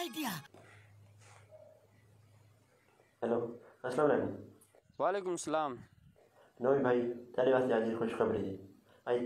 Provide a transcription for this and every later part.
idea. Hello, अस्सलाम वालेकुम। वालेकुम सलाम। नोई भाई, तेरे वास्ते आज खुशखबरी है। आज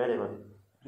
मेरे को।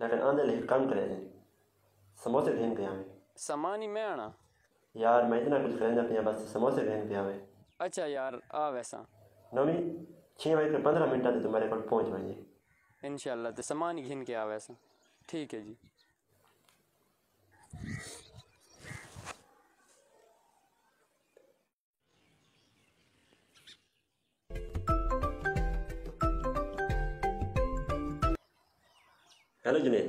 लेकिन आंधे ले काम करे थे। समोसे देने पे आवे। सामान ही मैं आना। यार मैं इतना कुछ करना पिया बस समोसे देने पे आवे। अच्छा यार आ वैसा। नोमी 6 बजे के 15 मिनट आते तुम्हारे पास पहुंच जाएंगे। इंशाल्लाह तो सामान ही घिन के आ वैसा। ठीक है जी। हेलो जुनेद,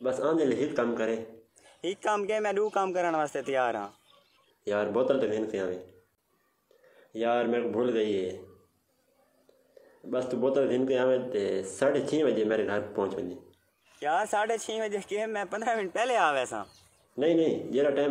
बस आंधे ले हिट काम करे। एक काम के मैं दो काम करने वास्ते तैयार हाँ। यार बोतल तो देने पे आवे। यार मेरे को भूल गई है। बस तू बोतल देने पे आवे ते 6:30 बजे मेरे घर पहुंच बजे। यार 6:30 बजे के मैं 15 मिनट पहले आ वैसा। नहीं जेरा टाइम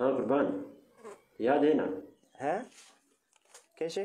हाँ कुर्बान याद है ना? है कैसे?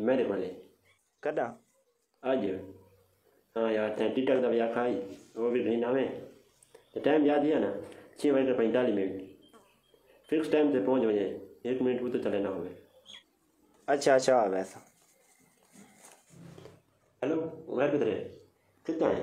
मेरे वाले कदा आज। हाँ यार तेरे टिकट का भी आखा ही वो भी नहीं नामे तो टाइम याद है ना? 6:45 फिक्स टाइम से पहुँच बजे 1 मिनट वो तो चले ना हुए। अच्छा वैसा। हेलो मैं किधर है? कितना है?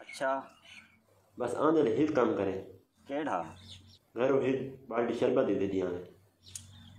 अच्छा बस आंधे ले हिट काम करें। केड़ा घरों हिट बाल्टी शरबत दे दिया है।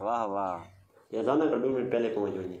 वाह वाह। या जाना कर 2 मिनट पहले पहुँच बजे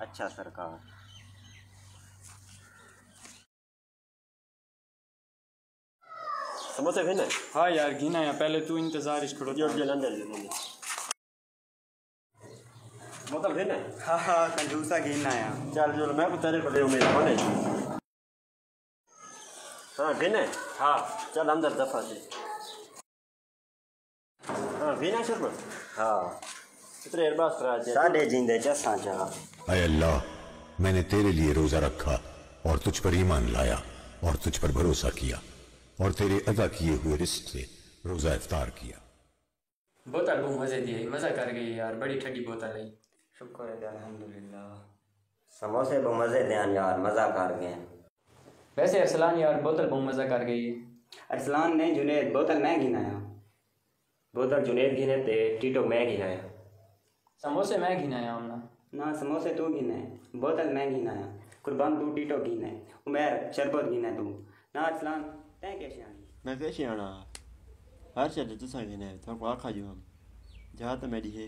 अच्छा सरकार। समोसे खाना है? हाँ यार घिना है पहले तू इंतजार करो। जो अंदर बोतल खाना है? हाँ कंजूसा गिनना है। चल जो मैं को तेरे को ले उम्मीद होने। हाँ खाना है? हाँ चल अंदर दफा से। हाँ खाना शरबत? हाँ इतने अरबाज करा दिया। साढ़े जिंदे चसा जा। ऐ अल्लाह, मैंने तेरे लिए रोजा रखा और तुझ पर ईमान लाया और तुझ पर भरोसा किया और तेरे अदा किए हुए रिस्क से रोजा इफ्तार किया। बोतल बहुत मजे दी, मजा कर गई यार, बड़ी ठंडी बोतल है। शुक्र है अल्हम्दुलिल्लाह। समोसे बहुत मजे देन यार, मजा कर गए। वैसे अरसलान यार बोतल बहुत मजा कर गई है। अरसलान नहीं जुनेद, बोतल मैं गिनाया। बोतल जुनेद गिने ते टीटो मैं गिनाया। समोसे मैं घिनाया हमने। ना समोसे तू गिने, बोतल मैं गिनाया। कुर्बान तू टीटो गिने, उमेर शरबत गिने तू। ना अरसलान तैं कैसे आनी? मैं कैसे आना? हर चीज़ तुसा गिने तो आखा जो हम जहाँ तो मेरी है।